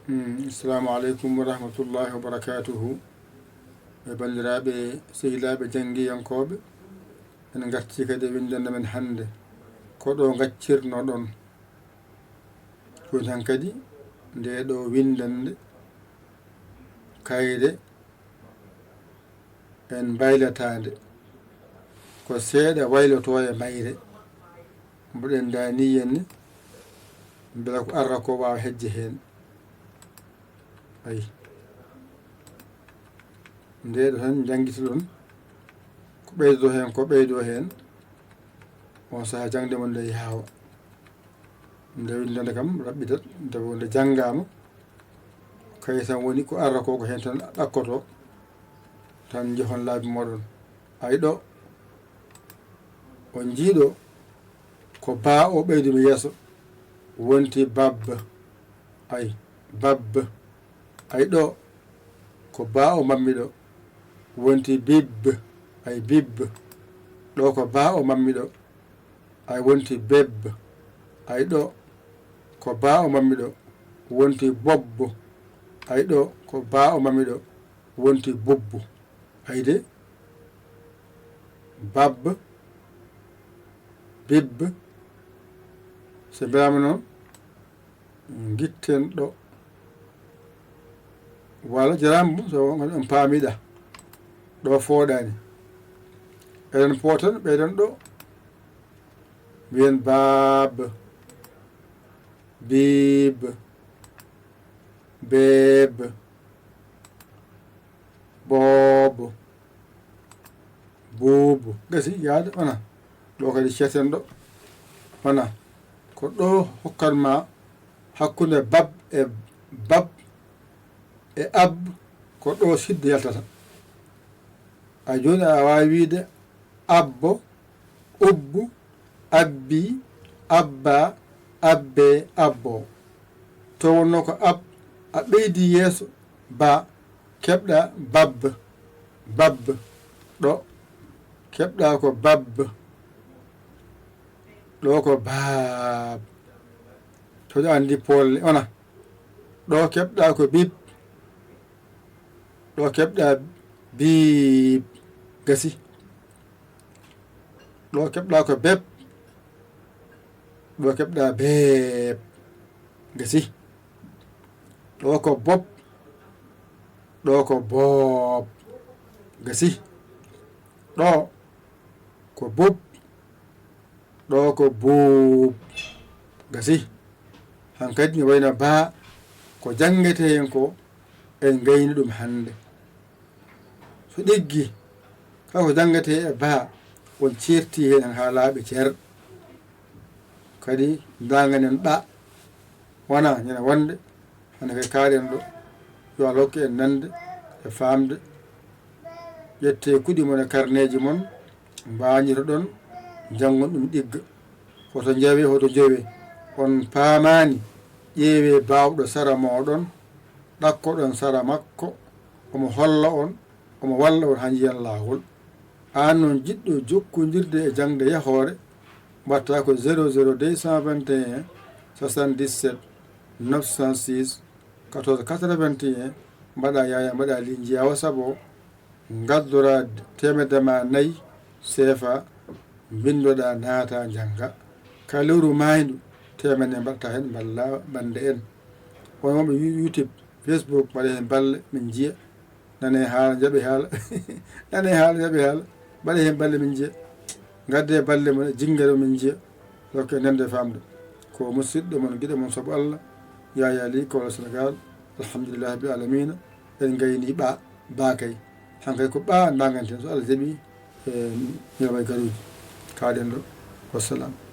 Assalamu alaikum wa rahmatullahi wa barakatuhu. E bandiraɓe sehilaɓe janggiyankoɓe en garti kadi windande men hande koɗo gaccirno ɗon joni han kadi nde ɗo windande kayre en baylatande ko seeɗa wayloto e mayre mboɗen dani henne beela ko arra ko wawa hejje hen ayi ndeɗo tan jangguita ɗon ko ɓeydo hen on saaha jangde mon nde yaawa nde windande kam rabɓitat nde janggama kayi tan woni ko arra ko hen tan ɗakkoto tan jehon laabi moɗon ay ɗo on jiiɗo ko baa o ɓeydumi yeeso wonti babba ay babba ay ɗo ko baa o mammi ɗo wonti bibba ay bibba ɗo ko baa o mammi ɗo ay wonti bebba ay ɗo ko baa o mammi ɗo wonti bobbo ay ɗo ko baa o mammi ɗo wonti bubbu ayde babba bibba so mbiyama noon gitten ɗo wala jarama so on paamiɗa ɗo fooɗani eɗen pootan ɓeyɗen ɗo mbiyen baaba biba beeba boobo buubu gasi yaade wona ɗo kadi ceeten ɗo wona ko ɗo hokkanma hakkude bab e ab ko ɗo sidde yaltata a joni a wawi wiide abbo ubbu abbi abba abbe abbo to wonno ko ab a ɓeydi yeeso ba keɓɗa babba ɗo keɓɗa ko babba ɗo ko baab to ɗo andi polle ona ɗo keɓɗa ko bib ɗo keɓɗa biib gasi ɗo keɓɗa ko beb ɗo keɓɗa beeb gasi ɗo ko bob ɗo ko boob gasi ɗo ko bub ɗo ko buub gasi hankadi mi wayno baa ko jangete hen ko en gayni ɗum hande so ɗiggi kala ko jangete e baa on certi hen ha laaɓi cer kadi daganen ɓa wona ñana wonde hande kay kaaren ɗo yo Allah hokku en nande e famde ƴette kuɗi mon e carnet mon mbañita ɗon jangon ɗum ɗigga hoto jawe hoto jowe on paamani ƴeewe bawɗo sara moɗon ɗakkoɗon sara makko omo holla on omo walla on ha jiiyan lawol an noon jiɗɗo jokkodirde e jangde yahore mbatta ko 00221 77 906 14 81 mbaɗa yaya mbaɗa linji yawa sabo gaddora temedema 4 CFA bindoɗa naata jangga ka lewru maydu temene mbatta hen balla bande en on wonɓe YouTube Facebook mbaɗa hen balle min jiiya nane haala jaaɓe haala nane haala jaaɓe haala mbaɗa hen balle min jiiya gadde balle mon jinguere min jiiya dokke nande famde ko musidɗo mon guiɗo mon saabu Allah yaya li kowla Sénégal alhamdulillah rabbil alamina en gayni ba kay hankay ko ɓa daganten so Allah jaaɓi e ñalaway garuji kaɗen ɗo wassalam.